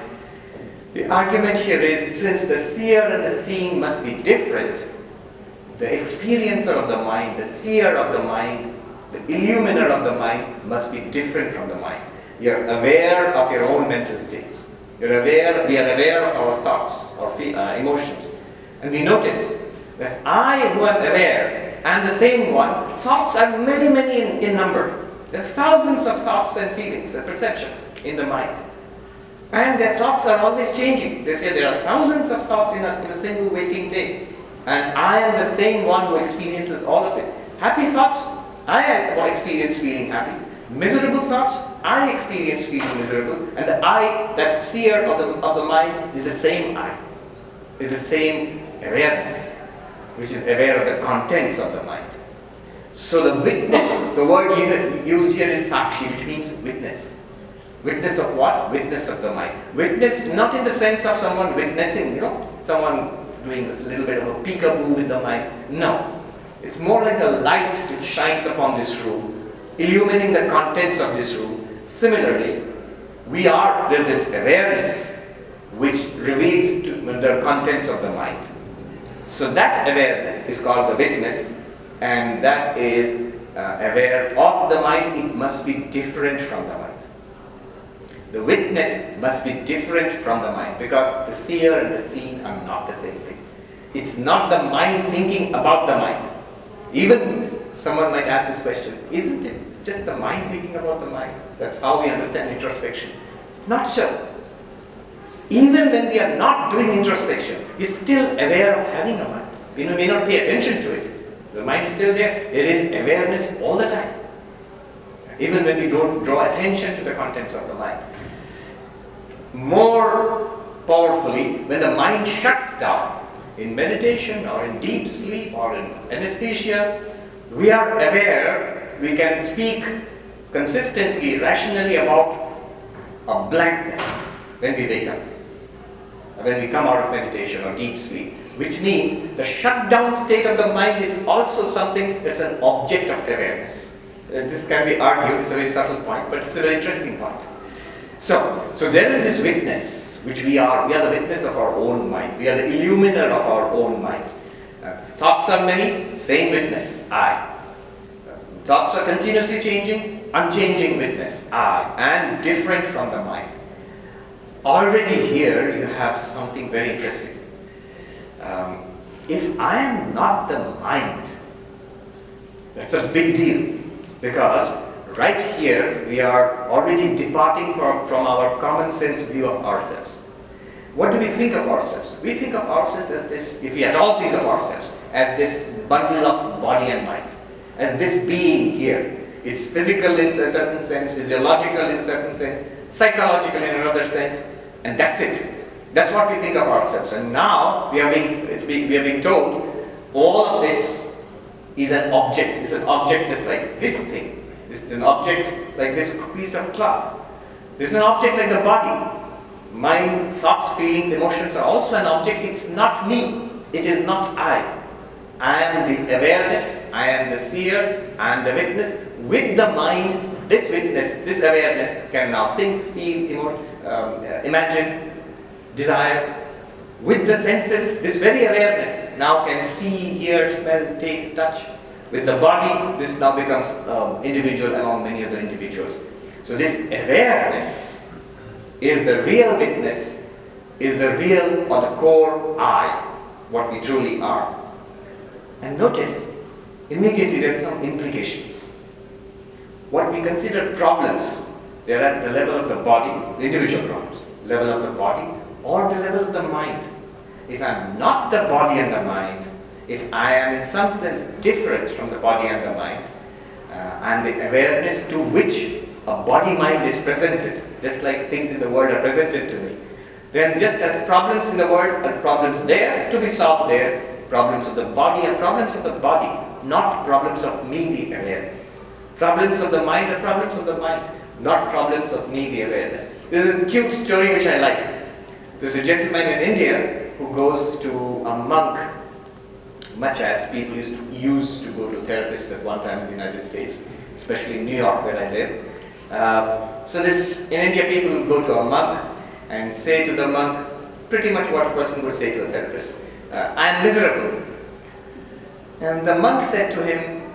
the argument here is, since the seer and the seeing must be different, the experiencer of the mind, the seer of the mind, the illuminer of the mind must be different from the mind. You're aware of your own mental states. We are aware of our thoughts or emotions. And we notice that I who am aware and the same one, thoughts are many in number. There are thousands of thoughts and feelings and perceptions in the mind. And their thoughts are always changing. They say there are thousands of thoughts in a single waking day. And I am the same one who experiences all of it. Happy thoughts, I experience feeling happy. Miserable thoughts, I experience feeling miserable. And the I, that seer of the mind, is the same I. Is the same awareness. which is aware of the contents of the mind. So the witness, the word used here is sakshi, which means witness. Witness of what? Witness of the mind. Witness not in the sense of someone witnessing, someone doing a little bit of a peekaboo with the mind. No. It's more like the light which shines upon this room, illumining the contents of this room. Similarly, there's this awareness which reveals the contents of the mind. So that awareness is called the witness, and that is aware of the mind. It must be different from the mind. The witness must be different from the mind, because the seer and the seen are not the same thing. It's not the mind thinking about the mind. Even someone might ask this question, isn't it just the mind thinking about the mind? That's how we understand introspection. Not so. Even when we are not doing introspection, we're still aware of having a mind. We may not pay attention to it. The mind is still there. There is awareness all the time. Even when we don't draw attention to the contents of the mind. More powerfully, when the mind shuts down, in meditation or in deep sleep or in anesthesia, we are aware, we can speak consistently, rationally about a blankness when we wake up, when we come out of meditation or deep sleep, which means the shutdown state of the mind is also something that's an object of awareness. This can be argued, it's a very subtle point, but it's a very interesting point. So there is this witness, which we are the witness of our own mind. We are the illuminer of our own mind. Thoughts are many, same witness, I. Thoughts are continuously changing, unchanging witness, I, and different from the mind. Already here you have something very interesting. If I am not the mind, that's a big deal, because right here we are already departing from our common sense view of ourselves. What do we think of ourselves? We think of ourselves as this, if we at all think of ourselves, as this bundle of body and mind, as this being here. It's physical in a certain sense, physiological in a certain sense, psychological in another sense, and that's it. That's what we think of ourselves. And now we are being told all of this is an object. It's an object just like this thing. This is an object like this piece of cloth. This is an object like the body. Mind, thoughts, feelings, emotions are also an object. It's not me. It is not I. I am the awareness. I am the seer. I am the witness. With the mind, this witness, this awareness can now think, feel, imagine, desire. With the senses, this very awareness now can see, hear, smell, taste, touch. With the body, this now becomes individual among many other individuals. So this awareness is the real witness, is the real or the core I, what we truly are. And notice, immediately there are some implications. What we consider problems, they are at the level of the body, the individual problems, level of the body, or the level of the mind. If I am not the body and the mind, if I am in some sense different from the body and the mind, and the awareness to which a body-mind is presented, just like things in the world are presented to me, then just as problems in the world are problems there, to be solved there, problems of the body are problems of the body, not problems of me, the awareness. Problems of the mind are problems of the mind, not problems of me, the awareness. This is a cute story which I like. There's a gentleman in India who goes to a monk, much as people used to go to therapists at one time in the United States, especially in New York where I live. In India people would go to a monk and say to the monk pretty much what a person would say to a therapist. I am miserable. And the monk said to him,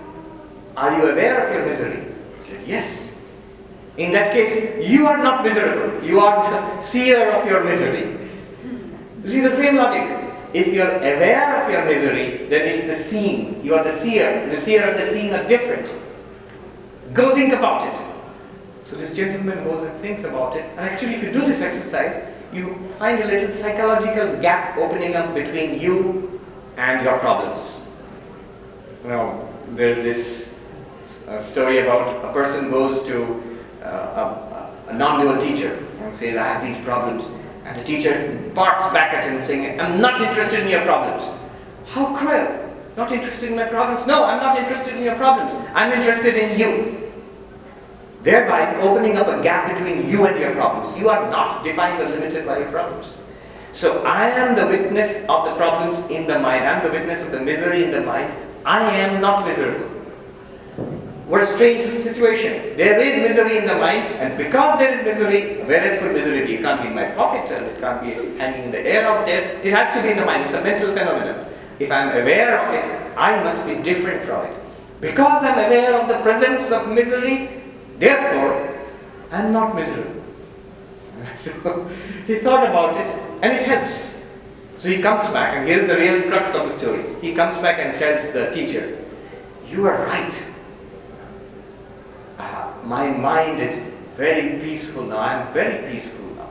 are you aware of your misery? He said, yes. In that case, you are not miserable. You are the seer of your misery. You see the same logic. If you are aware of your misery, then it's the seen. You are the seer. The seer and the seen are different. Go think about it. So this gentleman goes and thinks about it. And actually, if you do this exercise, you find a little psychological gap opening up between you and your problems. Now, there's this story about a person goes to a non-dual teacher and says, I have these problems. And the teacher barks back at him saying, I'm not interested in your problems. How cruel. Not interested in my problems? No, I'm not interested in your problems. I'm interested in you. Thereby opening up a gap between you and your problems. You are not defined or limited by your problems. So I am the witness of the problems in the mind. I am the witness of the misery in the mind. I am not miserable. What a strange situation. There is misery in the mind, and because there is misery, where else could misery be? It can't be in my pocket, and it can't be hanging in the air out there. It has to be in the mind. It's a mental phenomenon. If I'm aware of it, I must be different from it. Because I'm aware of the presence of misery, therefore, I'm not miserable. So he thought about it, and it helps. So he comes back, and here's the real crux of the story. He comes back and tells the teacher, you are right. My mind is very peaceful now. I am very peaceful now.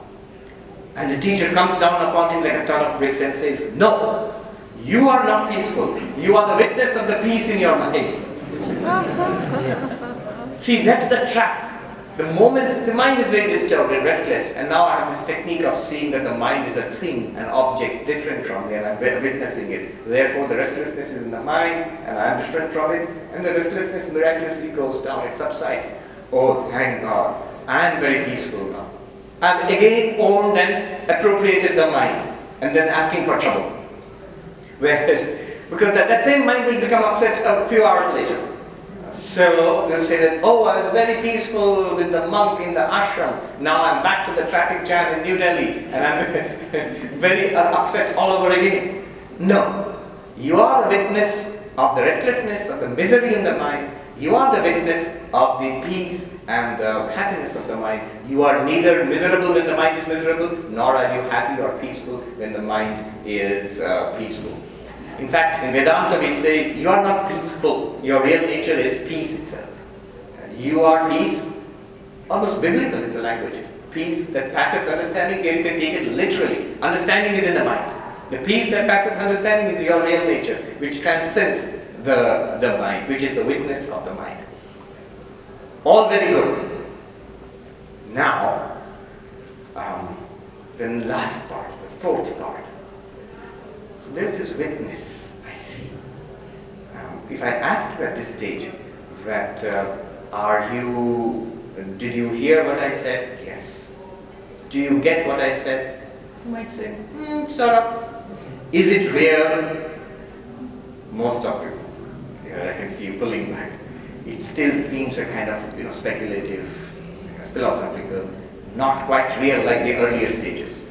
And the teacher comes down upon him like a ton of bricks and says, no, you are not peaceful. You are the witness of the peace in your mind. See, that's the trap. The moment the mind is very disturbed and restless, and now I have this technique of seeing that the mind is a thing, an object different from me, and I'm witnessing it. Therefore, the restlessness is in the mind, and I am different from it, and the restlessness miraculously goes down, it subsides. Oh, thank God, I am very peaceful now. I've again owned and appropriated the mind, and then asking for trouble. Whereas, because that same mind will become upset a few hours later. So they'll say that, oh, I was very peaceful with the monk in the ashram. Now I'm back to the traffic jam in New Delhi, and I'm very upset all over again. No, you are the witness of the restlessness, of the misery in the mind. You are the witness of the peace and the happiness of the mind. You are neither miserable when the mind is miserable, nor are you happy or peaceful when the mind is peaceful. In fact, in Vedanta we say, you are not peaceful. Your real nature is peace itself. You are peace, almost biblical in the language. Peace, that passive understanding, here you can take it literally. Understanding is in the mind. The peace, that passive understanding, is your real nature, which transcends the mind, which is the witness of the mind. All very good. Now, the last part, the fourth part. So there's this witness, I see. If I ask you at this stage that, did you hear what I said? Yes. Do you get what I said? You might say, sort of. Is it real? Most of you. Here I can see you pulling back. It still seems a kind of speculative, philosophical, not quite real like the earlier stages.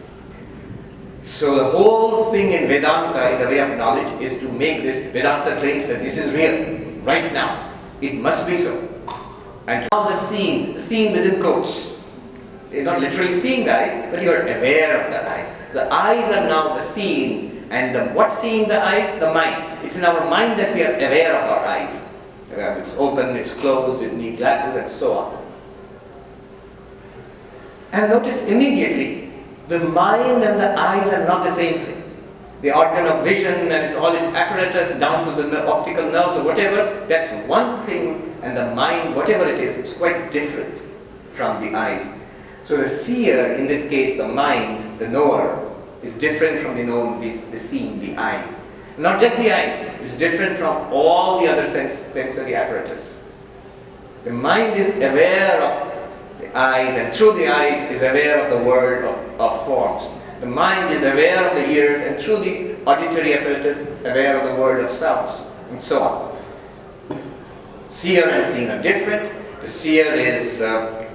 So the whole thing in Vedanta, in the way of knowledge, is to make this, Vedanta claims that this is real, right now. It must be so. And now the seen within quotes. You're not literally seeing the eyes, but you're aware of the eyes. The eyes are now the seen, and what's seeing the eyes? The mind. It's in our mind that we are aware of our eyes. It's open, it's closed, it needs glasses, and so on. And notice immediately, the mind and the eyes are not the same thing. The organ of vision and its apparatus down to the optical nerves or whatever, that's one thing, and the mind, whatever it is, it's quite different from the eyes. So the seer, in this case the mind, the knower, is different from the known, the seeing, the eyes. Not just the eyes, it's different from all the other sensory apparatus. The mind is aware of the eyes, and through the eyes is aware of the world of forms. The mind is aware of the ears, and through the auditory apparatus aware of the world of sounds, and so on. Seer and seeing are different. The seer is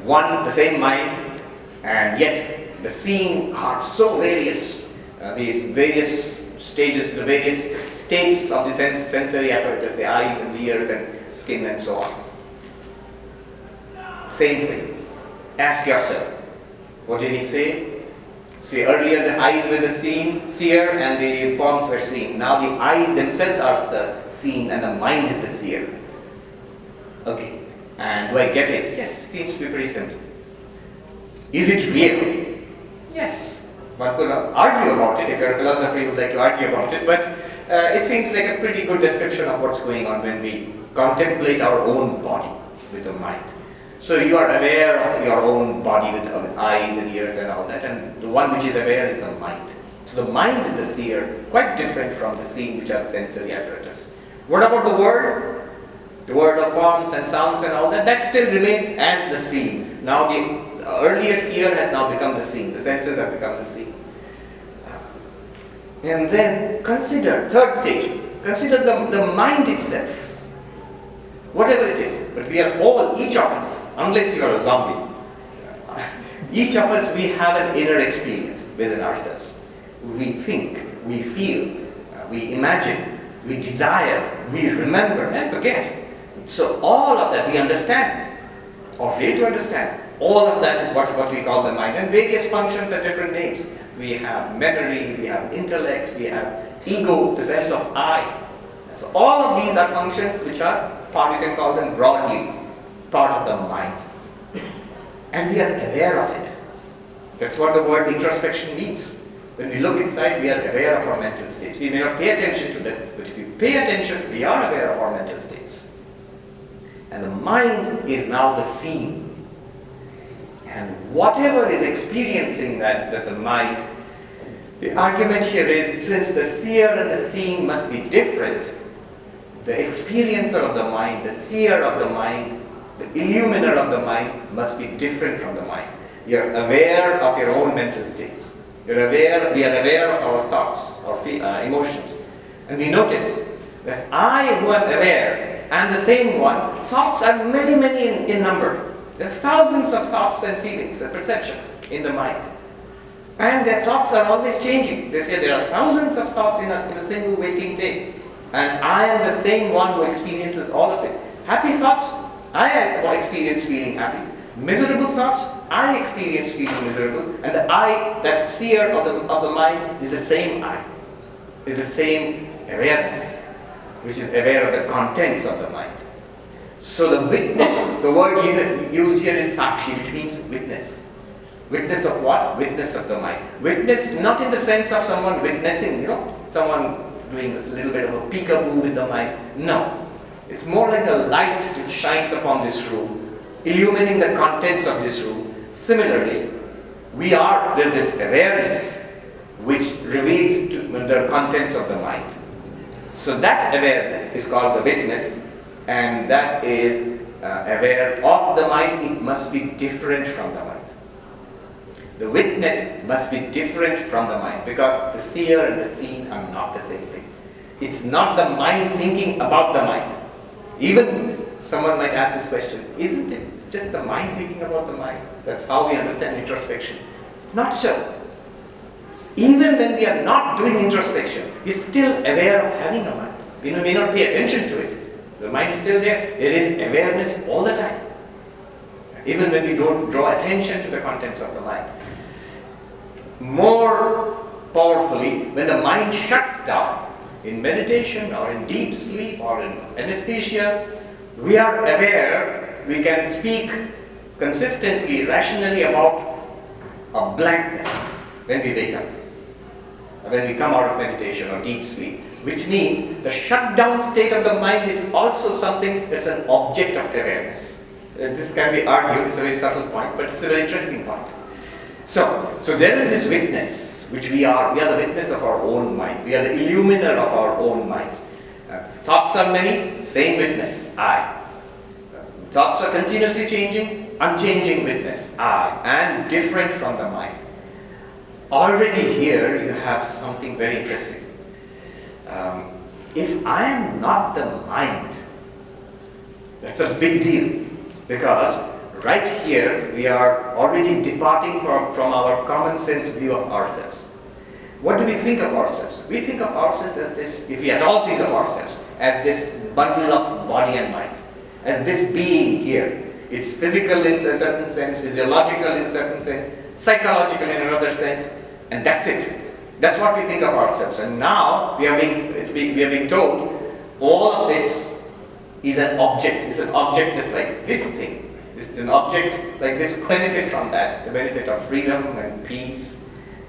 one, the same mind, and yet the seeing are so various. These various stages, the various states of the sensory apparatus, the eyes and the ears and skin and so on. Same thing. Ask yourself, what did he say? See, earlier the eyes were the seer and the forms were seen. Now the eyes themselves are the seen and the mind is the seer. Okay, and do I get it? Yes, it seems to be pretty simple. Is it real? Yes. One could argue about it. If you're a philosopher, you would like to argue about it, but it seems like a pretty good description of what's going on when we contemplate our own body with the mind. So you are aware of your own body with eyes and ears and all that, and the one which is aware is the mind. So the mind is the seer, quite different from the seeing, which are the sensory apparatus. What about the world? The world of forms and sounds and all that, that still remains as the seen. Now the earlier seer has now become the seen. The senses have become the seen. And then consider, third stage, consider the mind itself. Whatever it is, but we are all, each of us, unless you are a zombie, each of us, we have an inner experience within ourselves. We think, we feel, we imagine, we desire, we remember and forget. So all of that we understand, or fail to understand. All of that is what we call the mind, and various functions have different names. We have memory, we have intellect, we have ego, the sense of I. So all of these are functions which are part, you can call them broadly, part of the mind. And we are aware of it. That's what the word introspection means. When we look inside, we are aware of our mental states. We may not pay attention to them, but if we pay attention, we are aware of our mental states. And the mind is now the seen. And whatever is experiencing that the mind, the argument here is, since the seer and the seen must be different, the experiencer of the mind, the seer of the mind, the illuminer of the mind must be different from the mind. You are aware of your own mental states. We are aware of our thoughts, our emotions. And we notice that I, who am aware, am the same one. Thoughts are many, many in number. There are thousands of thoughts and feelings and perceptions in the mind. And their thoughts are always changing. They say there are thousands of thoughts in a single waking day. And I am the same one who experiences all of it. Happy thoughts, I experience feeling happy. Miserable thoughts, I experience feeling miserable. And the I, that seer of the mind, is the same I. Is the same awareness, which is aware of the contents of the mind. So the witness, the word used here is sakshi, which means witness. Witness of what? Witness of the mind. Witness not in the sense of someone witnessing, someone doing a little bit of a peekaboo with the mind. No. It's more like the light which shines upon this room, illumining the contents of this room. Similarly, there's this awareness which reveals the contents of the mind. So that awareness is called the witness, and that is aware of the mind. It must be different from the mind. The witness must be different from the mind, because the seer and the seen are not the same thing. It's not the mind thinking about the mind. Even someone might ask this question, isn't it just the mind thinking about the mind? That's how we understand introspection. Not so. Even when we are not doing introspection, we're still aware of having a mind. We may not pay attention to it. The mind is still there. There is awareness all the time. Even when we don't draw attention to the contents of the mind. More powerfully, when the mind shuts down, in meditation or in deep sleep or in anesthesia, we are aware, we can speak consistently, rationally about a blankness when we wake up, when we come out of meditation or deep sleep, which means the shutdown state of the mind is also something that's an object of awareness. This can be argued, it's a very subtle point, but it's a very interesting point. So there is this witness, which we are the witness of our own mind. We are the illuminer of our own mind. Thoughts are many, same witness, I. Thoughts are continuously changing, unchanging witness, I, and different from the mind. Already here you have something very interesting. If I am not the mind, that's a big deal, because right here we are already departing from our common sense view of ourselves. What do we think of ourselves? We think of ourselves as this, if we at all think of ourselves, as this bundle of body and mind, as this being here. It's physical in a certain sense, physiological in a certain sense, psychological in another sense, and that's it. That's what we think of ourselves. And now we are being told all of this is an object. It's an object just like this thing. This is an object like this. Benefit from that, the benefit of freedom and peace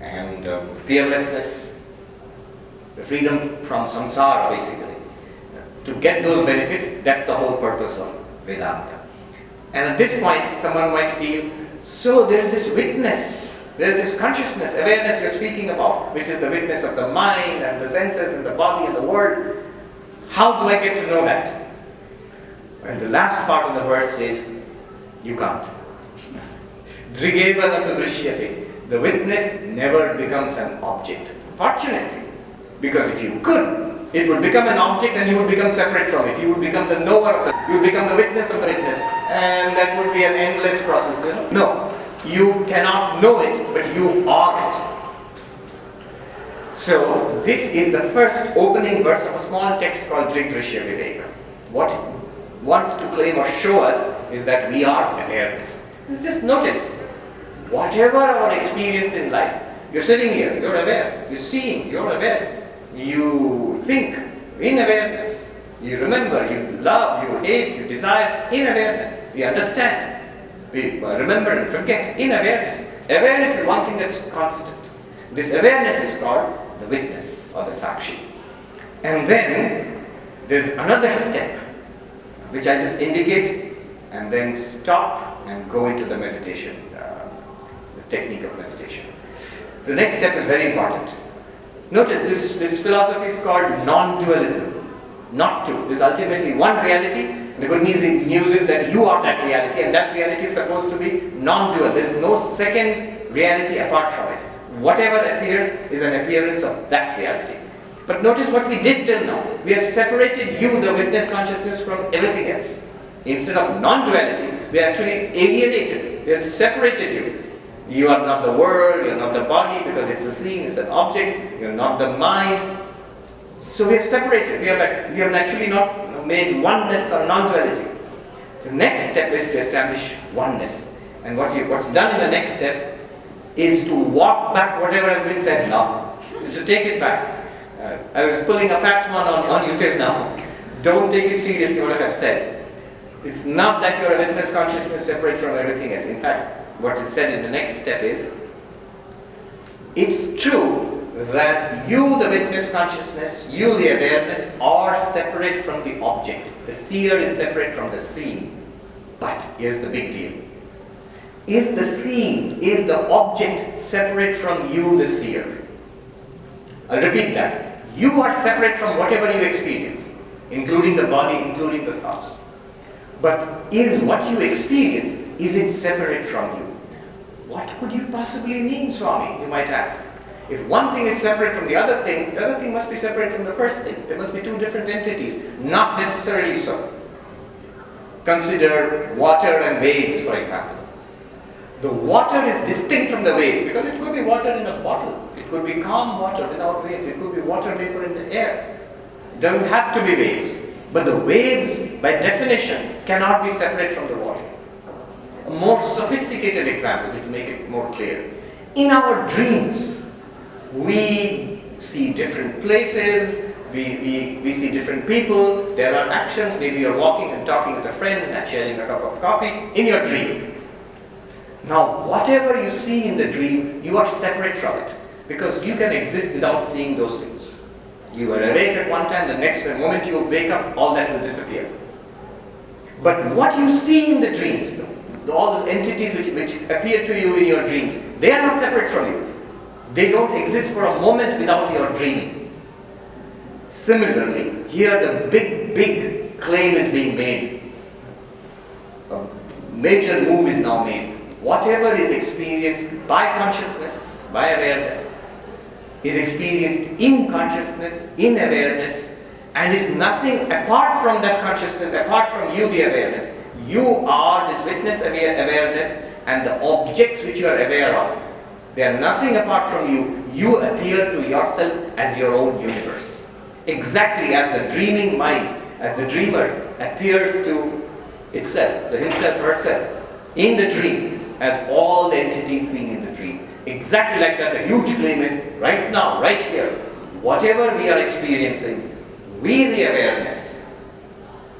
and fearlessness, the freedom from samsara basically. To get those benefits, that's the whole purpose of Vedanta. And at this point, someone might feel, so there's this witness, there's this consciousness, awareness you're speaking about, which is the witness of the mind and the senses and the body and the world. How do I get to know that? And the last part of the verse says, you can't. Drigeva natu drishyate. The witness never becomes an object. Fortunately, because if you could, it would become an object and you would become separate from it. You would become the knower of the, you would become the witness of the witness. And that would be an endless process. No, you cannot know it, but you are it. So, this is the first opening verse of a small text called Drigdrishya Viveka. What it wants to claim or show us is that we are awareness. Just notice, whatever our experience in life, you're sitting here, you're aware. You're seeing, you're aware. You think, in awareness. You remember, you love, you hate, you desire, in awareness. We understand. We remember and forget, in awareness. Awareness is one thing that's constant. This awareness is called the witness or the sakshi. And then there's another step which I just indicate and then stop and go into the meditation, the technique of meditation. The next step is very important. Notice this philosophy is called non-dualism. Not two. There's ultimately one reality. The good news is that you are that reality, and that reality is supposed to be non-dual. There's no second reality apart from it. Whatever appears is an appearance of that reality. But notice what we did till now. We have separated you, the witness consciousness, from everything else. Instead of non-duality, we actually alienated. We have separated you. You are not the world, you are not the body, because it's a scene, it's an object. You are not the mind. So we have separated. We have actually not made oneness or non-duality. The next step is to establish oneness. And what's done in the next step is to walk back whatever has been said now. Is to take it back. I was pulling a fast one on you till now. Don't take it seriously what I have said. It's not that your witness consciousness separate from everything else. In fact, what is said in the next step is, it's true that you, the witness consciousness, you, the awareness, are separate from the object. The seer is separate from the seen. But here's the big deal. Is the seen, is the object separate from you, the seer? I'll repeat that. You are separate from whatever you experience, including the body, including the thoughts. But is what you experience, is it separate from you? What could you possibly mean, Swami, you might ask? If one thing is separate from the other thing must be separate from the first thing. There must be two different entities. Not necessarily so. Consider water and waves, for example. The water is distinct from the waves because it could be water in a bottle. It could be calm water without waves. It could be water vapor in the air. It doesn't have to be waves. But the waves, by definition, cannot be separate from the water. A more sophisticated example to make it more clear. In our dreams, we see different places, we see different people, there are actions, maybe you're walking and talking with a friend and sharing a cup of coffee in your dream. Now, whatever you see in the dream, you are separate from it because you can exist without seeing those things. You are awake at one time, the next moment you wake up, all that will disappear. But what you see in the dreams, all those entities which appear to you in your dreams, they are not separate from you. They don't exist for a moment without your dreaming. Similarly, here the big claim is being made. A major move is now made. Whatever is experienced by consciousness, by awareness, is experienced in consciousness, in awareness, and is nothing apart from that consciousness, apart from you, the awareness. You are this witness awareness, and the objects which you are aware of, they are nothing apart from you. You appear to yourself as your own universe. Exactly as the dreaming mind, as the dreamer appears to itself, to himself, herself, in the dream, as all the entities seen in the dream. Exactly like that, the huge claim is, right now, right here, whatever we are experiencing, we the awareness,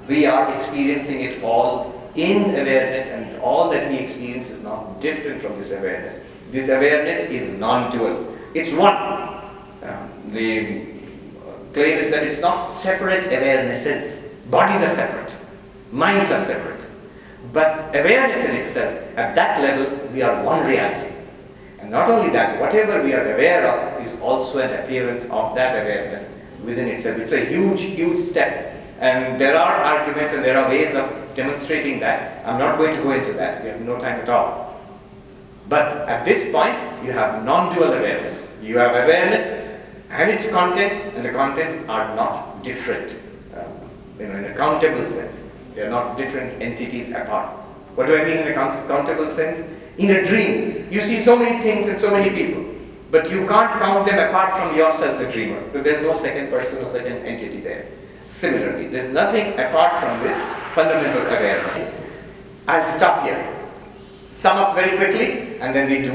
we are experiencing it all in awareness, and all that we experience is not different from this awareness. This awareness is non-dual. It's one. The claim is that it's not separate awarenesses. Bodies are separate. Minds are separate. But awareness in itself, at that level, we are one reality. And not only that, whatever we are aware of is also an appearance of that awareness. within itself. It's a huge, huge step. And there are arguments and there are ways of demonstrating that. I'm not going to go into that. We have no time at all. But at this point, you have non-dual awareness. You have awareness and its contents, and the contents are not different. In a countable sense. They are not different entities apart. What do I mean in a countable sense? In a dream, you see so many things and so many people, but you can't count them apart from yourself, the dreamer, because there's no second person or second entity there. Similarly, there's nothing apart from this fundamental awareness. I'll stop here. Sum up very quickly, and then we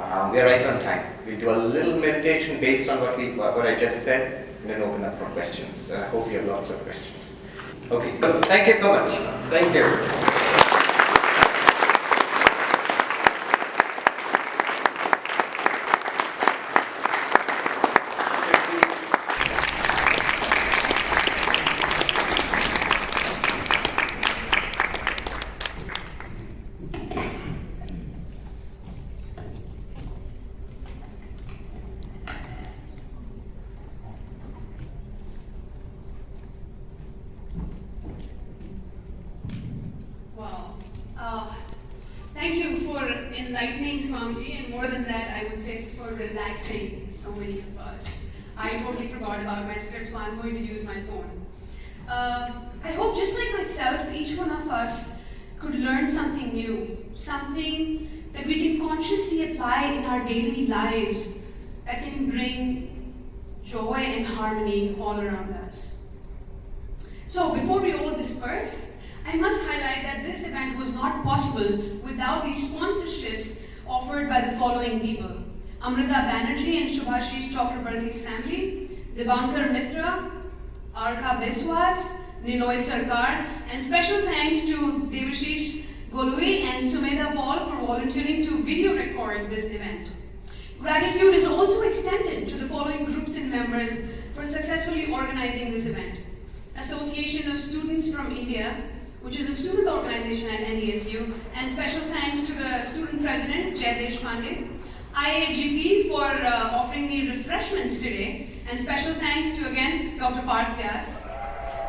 are right on time. We do a little meditation based on what I just said, and then open up for questions. I hope you have lots of questions. Okay, thank you so much. Thank you. Thank you for enlightening, Swamiji, and more than that, I would say for relaxing so many of us. I totally forgot about my script, so I'm going to use my phone. I hope, just like myself, each one of us could learn something new, something that we can consciously apply in our daily lives that can bring joy and harmony all around us. So before we all disperse, I must highlight that this event was not possible without the sponsorships offered by the following people: Amrita Banerjee and Shubhashish Chakrabarti's family, Divankar Mitra, Arka Biswas, Niloy Sarkar, and special thanks to Devashish Golui and Sumedha Paul for volunteering to video record this event. Gratitude is also extended to the following groups and members for successfully organizing this event: Association of Students from India, which is a student organization at NDSU, and special thanks to the student president, Jaidesh Pandey, IAGP for offering the refreshments today, and special thanks to, again, Dr. Parth Vyas,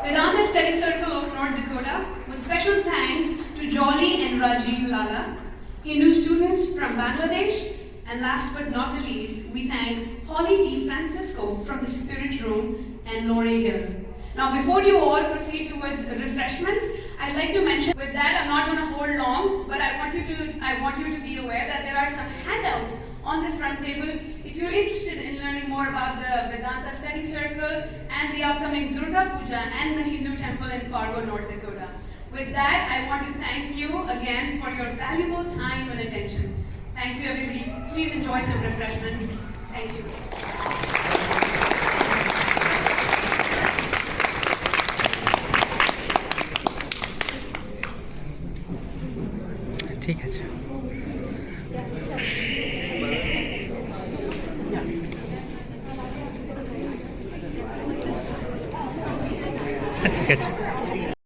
Vedanta Study Circle of North Dakota, with special thanks to Jolly and Rajiv Lala, Hindu students from Bangladesh, and last but not the least, we thank Holly D. Francisco from the Spirit Room and Lori Hill. Now, before you all proceed towards refreshments, I'd like to mention, with that, I'm not going to hold long, but I want you to be aware that there are some handouts on the front table if you're interested in learning more about the Vedanta Study Circle and the upcoming Durga Puja and the Hindu temple in Fargo, North Dakota. With that, I want to thank you again for your valuable time and attention. Thank you, everybody. Please enjoy some refreshments. Thank you. ঠিক আছে ঠিক আছে